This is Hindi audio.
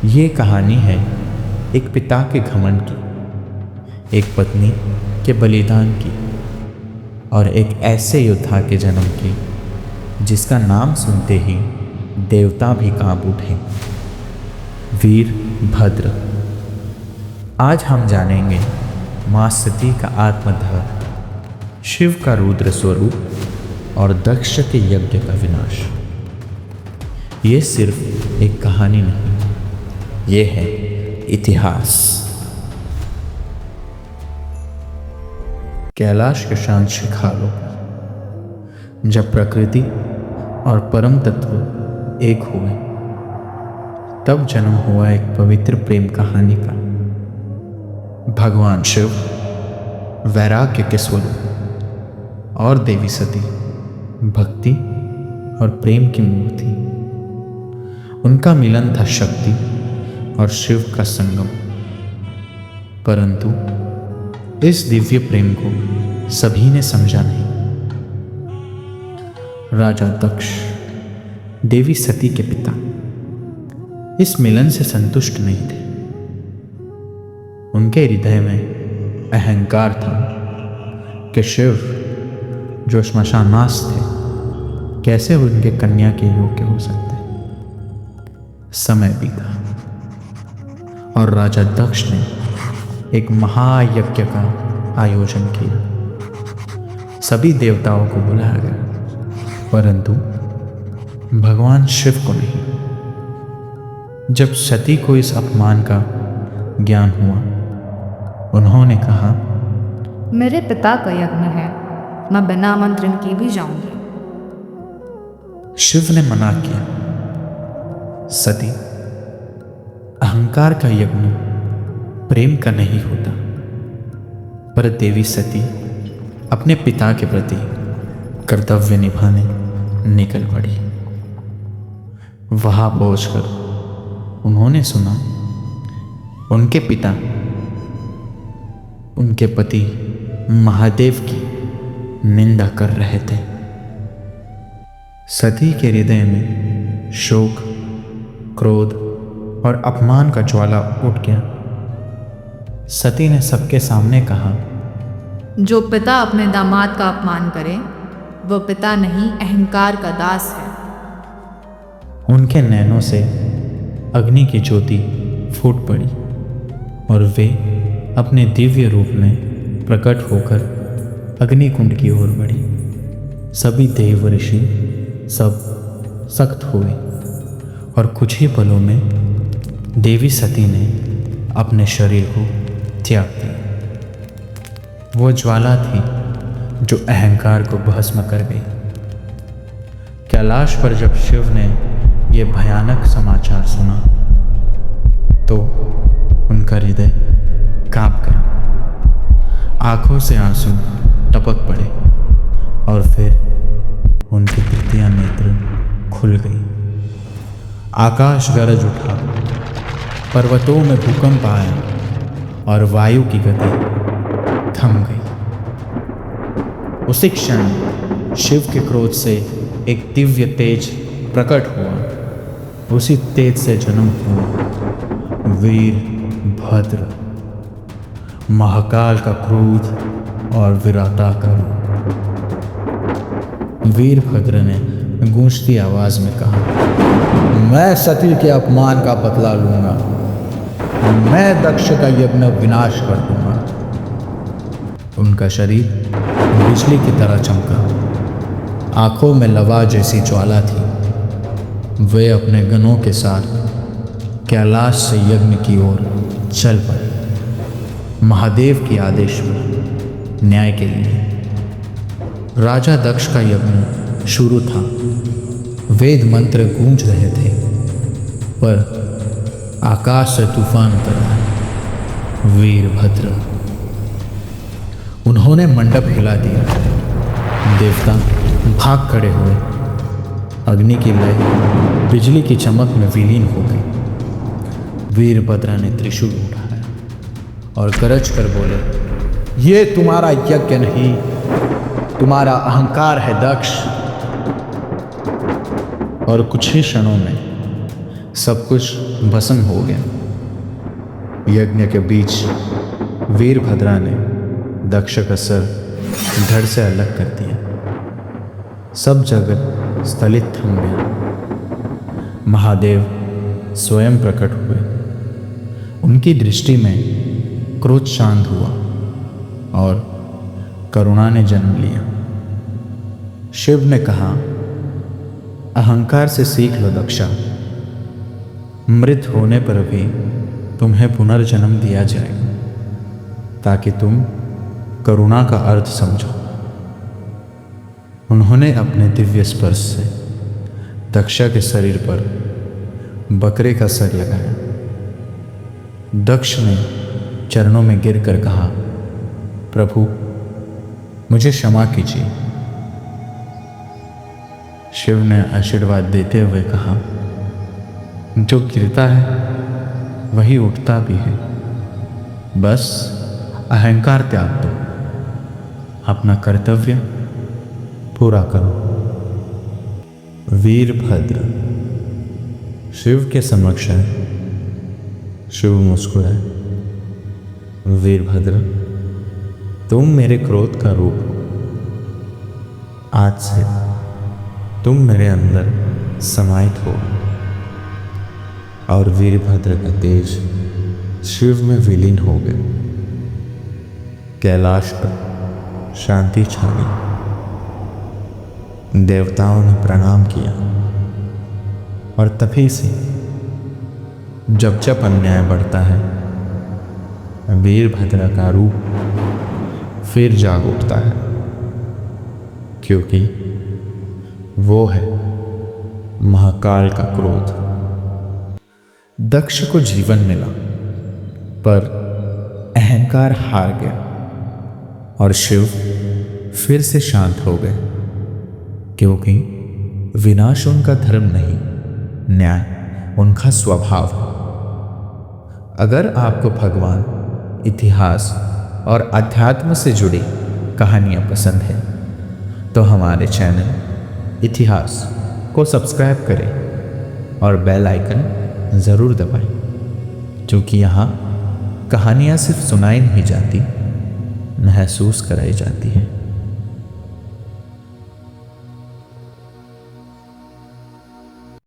ये कहानी है एक पिता के घमंड की, एक पत्नी के बलिदान की और एक ऐसे योद्धा के जन्म की जिसका नाम सुनते ही देवता भी कांप उठे, वीरभद्र। आज हम जानेंगे माँ सती का आत्मदहन, शिव का रुद्र स्वरूप और दक्ष के यज्ञ का विनाश। ये सिर्फ एक कहानी नहीं, ये है इतिहास। कैलाश के शांत शिखरों पर जब प्रकृति और परम तत्व एक हुए, तब जन्म हुआ एक पवित्र प्रेम कहानी का। भगवान शिव वैराग्य के स्वरूप और देवी सती भक्ति और प्रेम की मूर्ति। उनका मिलन था शक्ति और शिव का संगम। परंतु इस दिव्य प्रेम को सभी ने समझा नहीं। राजा दक्ष, देवी सती के पिता, इस मिलन से संतुष्ट नहीं थे। उनके हृदय में अहंकार था कि शिव, जो श्मशानवास थे, कैसे उनके कन्या के योग्य हो सकते। समय बीता और राजा दक्ष ने एक महायज्ञ का आयोजन किया। सभी देवताओं को बुलाया गया, परंतु भगवान शिव को नहीं। जब सती को इस अपमान का ज्ञान हुआ, उन्होंने कहा, मेरे पिता का यज्ञ है, मैं बिना आमंत्रण के भी जाऊंगी। शिव ने मना किया। सती, अहंकार का यज्ञ प्रेम का नहीं होता। पर देवी सती अपने पिता के प्रति कर्तव्य निभाने निकल पड़ी। वहां पहुंचकर उन्होंने सुना उनके पिता उनके पति महादेव की निंदा कर रहे थे। सती के हृदय में शोक, क्रोध और अपमान का ज्वाला उठ गया। सती ने सबके सामने कहा, जो पिता अपने दामाद का अपमान करे, वो पिता नहीं, अहंकार का दास है। उनके नैनों से अग्नि की ज्योति फूट पड़ी और वे अपने दिव्य रूप में प्रकट होकर अग्निकुंड की ओर बढ़ी। सभी देव ऋषि सब सख्त हुए और कुछ ही पलों में देवी सती ने अपने शरीर को त्याग दिया। वो ज्वाला थी जो अहंकार को भस्म कर गई। कैलाश पर जब शिव ने यह भयानक समाचार सुना, तो उनका हृदय कांप गया। आंखों से आंसू टपक पड़े और फिर उनकी तृतीया नेत्र खुल गई। आकाश गरज उठा, पर्वतों में भूकंप आया और वायु की गति थम गई। उसी क्षण शिव के क्रोध से एक दिव्य तेज प्रकट हुआ। उसी तेज से जन्म हुआ वीरभद्र, महाकाल का क्रोध और वीरता का रूप। वीरभद्र ने गूंजती आवाज में कहा, मैं सती के अपमान का बदला लूंगा। मैं दक्ष का यज्ञ विनाश कर दूंगा। उनका शरीर बिजली की तरह चमका। आंखों में लवा जैसी ज्वाला थी। वे अपने गणों के साथ कैलाश से यज्ञ की ओर चल पड़े, महादेव के आदेश पर न्याय के लिए। राजा दक्ष का यज्ञ शुरू था। वेद मंत्र गूंज रहे थे, पर आकाश से तूफान उतर आया। वीरभद्र, उन्होंने मंडप हिला दिया। देवता भाग खड़े हुए। अग्नि की लय बिजली की चमक में विलीन हो गई। वीरभद्र ने त्रिशूल उठाया और गरज कर बोले, ये तुम्हारा यज्ञ नहीं, तुम्हारा अहंकार है दक्ष। और कुछ ही क्षणों में सब कुछ भस्म हो गया। यज्ञ के बीच वीरभद्रा ने दक्ष का सर धड़ से अलग कर दिया। सब जगत स्थलित थम गया। महादेव स्वयं प्रकट हुए। उनकी दृष्टि में क्रोध शांत हुआ और करुणा ने जन्म लिया। शिव ने कहा, अहंकार से सीख लो दक्षा। मृत होने पर भी तुम्हें पुनर्जन्म दिया जाएगा ताकि तुम करुणा का अर्थ समझो। उन्होंने अपने दिव्य स्पर्श से दक्षा के शरीर पर बकरे का सर लगाया। दक्ष ने चरणों में गिरकर कहा, प्रभु मुझे क्षमा कीजिए। शिव ने आशीर्वाद देते हुए कहा, जो गिरता है वही उठता भी है। बस अहंकार त्याग दो, अपना कर्तव्य पूरा करो। वीरभद्र शिव के समक्ष है। शिव मुस्कुराए, वीरभद्र तुम मेरे क्रोध का रूप हो। आज से तुम मेरे अंदर समाहित हो। और वीरभद्र का तेज शिव में विलीन हो गया। कैलाश पर शांति छा गई। देवताओं ने प्रणाम किया और तभी से जब जब अन्याय बढ़ता है, वीरभद्र का रूप फिर जाग उठता है, क्योंकि वो है महाकाल का क्रोध। दक्ष को जीवन मिला पर अहंकार हार गया और शिव फिर से शांत हो गए, क्योंकि विनाश उनका धर्म नहीं, न्याय उनका स्वभाव है। अगर आपको भगवान, इतिहास और अध्यात्म से जुड़ी कहानियाँ पसंद हैं तो हमारे चैनल इतिहास को सब्सक्राइब करें और बेल आइकन ज़रूर दबाएं, क्योंकि यहाँ कहानियाँ सिर्फ सुनाई नहीं जाती, महसूस कराई जाती हैं।